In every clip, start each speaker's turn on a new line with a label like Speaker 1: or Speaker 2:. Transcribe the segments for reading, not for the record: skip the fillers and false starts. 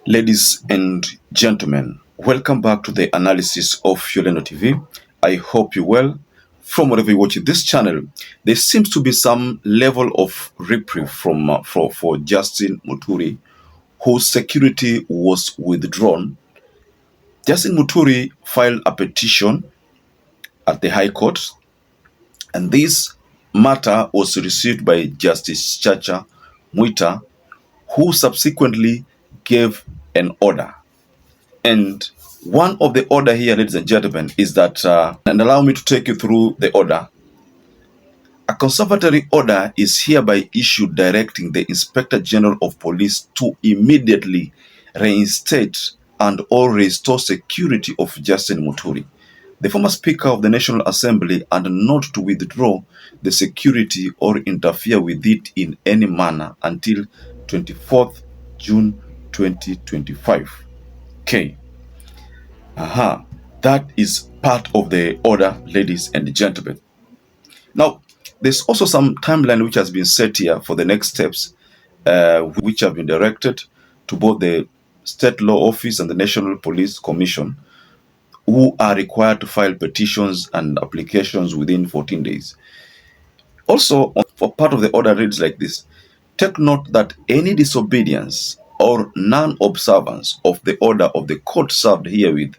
Speaker 1: Ladies and gentlemen, welcome back to the analysis of YOLENO TV. I hope you're well. From wherever you're watching this channel, there seems to be some level of reprieve from for Justin MUTURI, whose security was withdrawn. Justin MUTURI filed a petition at the High Court, and this matter was received by Justice CHACHA MWITA, who subsequently gave an order. And one of the order here, ladies and gentlemen, is that, and allow me to take you through the order. A conservatory order is hereby issued directing the Inspector General of Police to immediately reinstate and or restore security of Justin MUTURI, the former Speaker of the National Assembly, and not to withdraw the security or interfere with it in any manner until 24th June 2025. Okay. That is part of the order, ladies and gentlemen. Now, there's also some timeline which has been set here for the next steps, which have been directed to both the State Law Office and the National Police Commission, who are required to file petitions and applications within 14 days. Also, for part of the order reads like this: take note that any disobedience or non-observance of the order of the court served herewith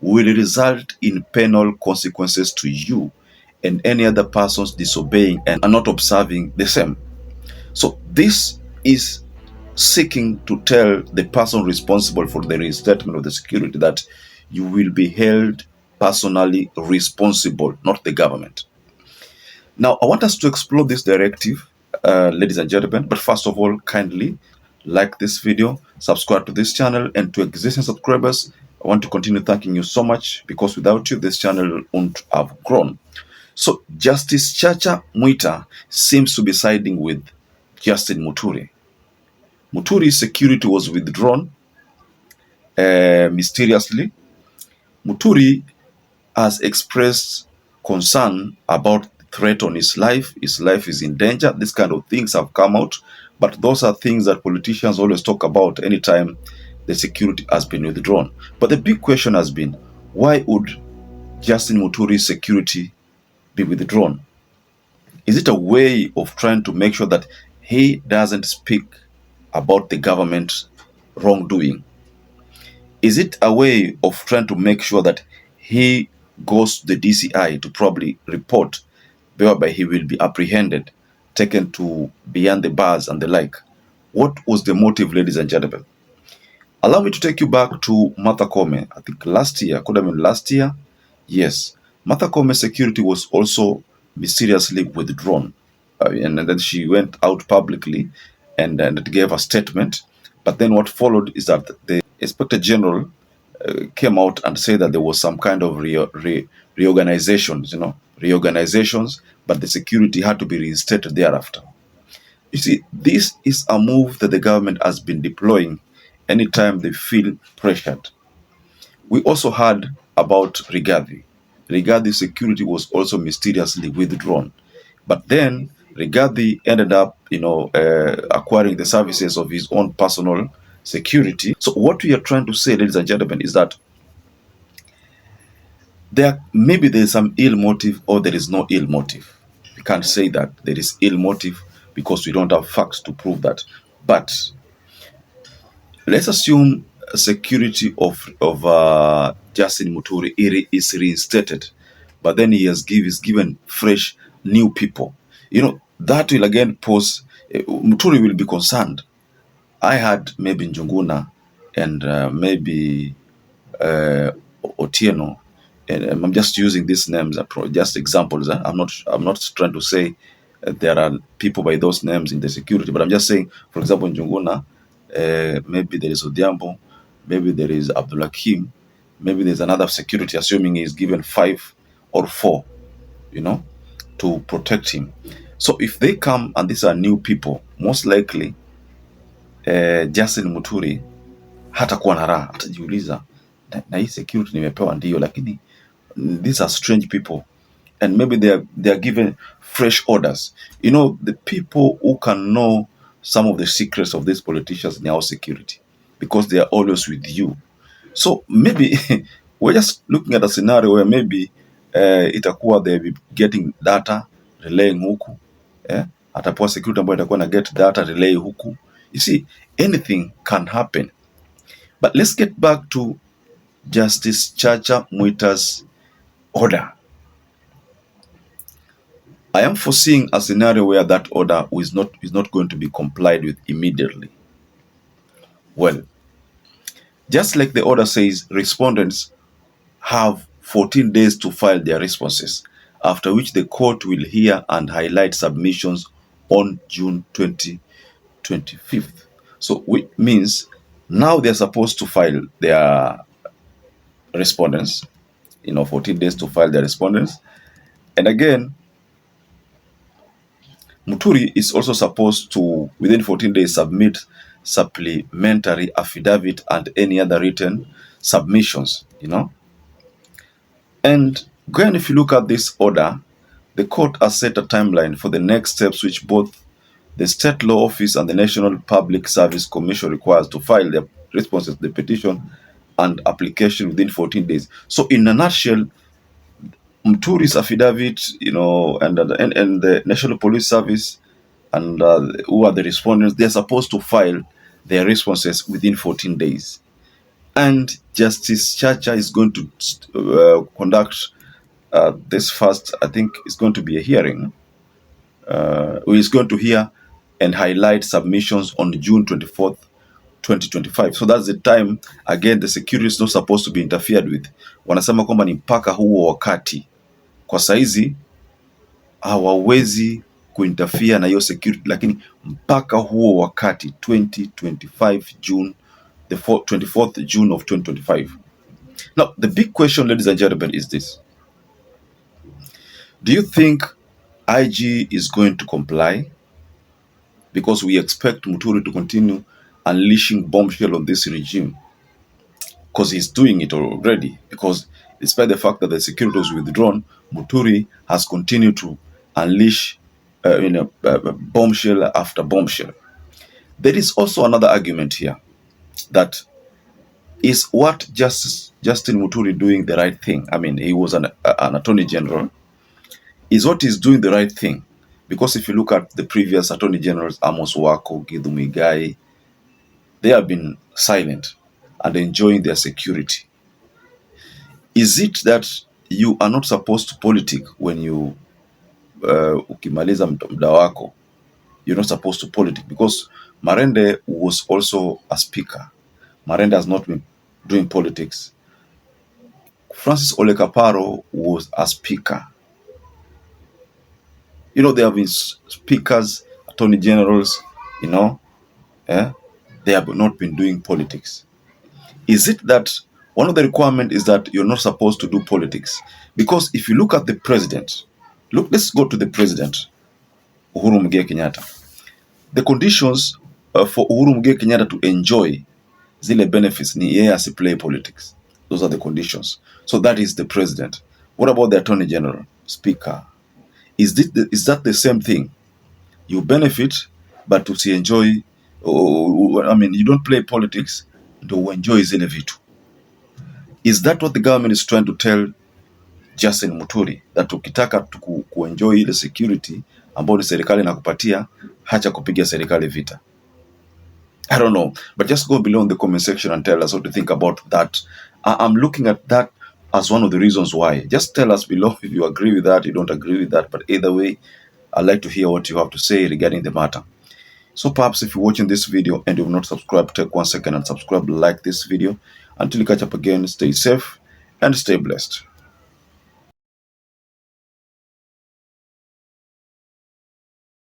Speaker 1: will result in penal consequences to you and any other persons disobeying and not observing the same. So this is seeking to tell the person responsible for the reinstatement of the security that you will be held personally responsible, not the government. Now, I want us to explore this directive, ladies and gentlemen, but first of all, kindly like this video, subscribe to this channel, and to existing subscribers, I want to continue thanking you so much, because without you, this channel wouldn't have grown. So, Justice CHACHA MWITA seems to be siding with Justin MUTURI. MUTURI's security was withdrawn mysteriously. MUTURI has expressed concern about the threat on his life. His life is in danger. These kind of things have come out, but those are things that politicians always talk about anytime the security has been withdrawn. But the big question has been, why would Justin MUTURI's security be withdrawn? Is it a way of trying to make sure that he doesn't speak about the government wrongdoing? Is it a way of trying to make sure that he goes to the DCI to probably report, whereby he will be apprehended, taken to beyond the bars and the like? What was the motive, ladies and gentlemen? Allow me to take you back to Martha Koome. I think last year, could have been last year. Yes, Martha Koome's security was also mysteriously withdrawn. And then she went out publicly and gave a statement. But then what followed is that the Inspector General came out and said that there was some kind of reorganizations, but the security had to be reinstated thereafter. You see, this is a move that the government has been deploying anytime they feel pressured. We also heard about Rigathi. Rigathi's security was also mysteriously withdrawn. But then Rigathi ended up, acquiring the services of his own personal security. So what we are trying to say, ladies and gentlemen, is that maybe there is some ill motive, or there is no ill motive. We can't say that there is ill motive because we don't have facts to prove that. But let's assume security of Justin MUTURI is reinstated, but then he is given fresh new people. That will again pose, MUTURI will be concerned. I had maybe Njuguna and maybe Otieno, and I'm just using these names, just examples. I'm not trying to say there are people by those names in the security, but I'm just saying, for example, Njuguna, maybe there is Odiambo, maybe there is Abdulhakim, maybe there's another security, assuming he's given 5 or 4, to protect him. So if they come and these are new people, most likely Justin MUTURI hatakuwa na raha, atajiuliza na hii security nimepewa ndio, lakini these are strange people, and maybe they are given fresh orders. The people who can know some of the secrets of these politicians in our security. because they are always with you. So maybe we're just looking at a scenario where maybe itakuwa they be getting data relaying huku, atapewa security ambayo itakuwa na get data relay huku. You see, anything can happen. But let's get back to Justice Chacha Mwita's order. I am foreseeing a scenario where that order is not going to be complied with immediately. Well, just like the order says, respondents have 14 days to file their responses, after which the court will hear and highlight submissions on June 25th. So which means now they're supposed to file their respondents, 14 days to file their respondents. And again, MUTURI is also supposed to, within 14 days, submit supplementary affidavit and any other written submissions, And again, if you look at this order, the court has set a timeline for the next steps which both the State Law Office and the National Public Service Commission requires to file their responses to the petition and application within 14 days. So in a nutshell, MUTURI's affidavit, and the National Police Service and who are the respondents, they're supposed to file their responses within 14 days. And Justice Chacha is going to conduct this first, I think it's going to be a hearing. He's going to hear and highlight submissions on June 24th, 2025. So that's the time, again, the security is not supposed to be interfered with. Wanasema kwamba ni mpaka huo wakati. Kwa saizi hawawezi kuinterfere na hiyo security, lakini mpaka huo wakati 2025 June, the 24th June of 2025. Now, the big question, ladies and gentlemen, is this. Do you think IG is going to comply? Because we expect MUTURI to continue unleashing bombshell on this regime. Because he's doing it already. Because despite the fact that the security was withdrawn, MUTURI has continued to unleash bombshell after bombshell. There is also another argument here, that is what Justin MUTURI doing the right thing? I mean, he was an attorney general. Is what he's doing the right thing? Because if you look at the previous attorney generals, Amos Wako, Githu Muigai, they have been silent and enjoying their security. Is it that you are not supposed to politic when you ukimaliza muda wako? You're not supposed to politic, because Marende was also a speaker. Marende has not been doing politics. Francis Ole Kaparo was a speaker. There have been speakers, attorney generals, they have not been doing politics. Is it that one of the requirements is that you're not supposed to do politics? Because if you look at the president, let's go to the president, Uhuru Muigai Kenyatta. The conditions for Uhuru Muigai Kenyatta to enjoy zile benefits ni yeye asiplay politics. Those are the conditions. So that is the president. What about the attorney general, speaker? Is that the same thing? You benefit, but usienjoy, you don't play politics, ndio uenjoy zile vitu. Is that what the government is trying to tell Justin MUTURI? That ukitaka kuenjoy ile security ambayo ni serikali inakupatia, hacha kupiga serikali vita. I don't know, but just go below in the comment section and tell us what you think about that. I'm looking at that as one of the reasons why. Just tell us below if you agree with that, you don't agree with that, but either way, I'd like to hear what you have to say regarding the matter. So perhaps if you're watching this video and you've not subscribed, take 1 second and subscribe, like this video. Until you catch up again, stay safe and stay blessed.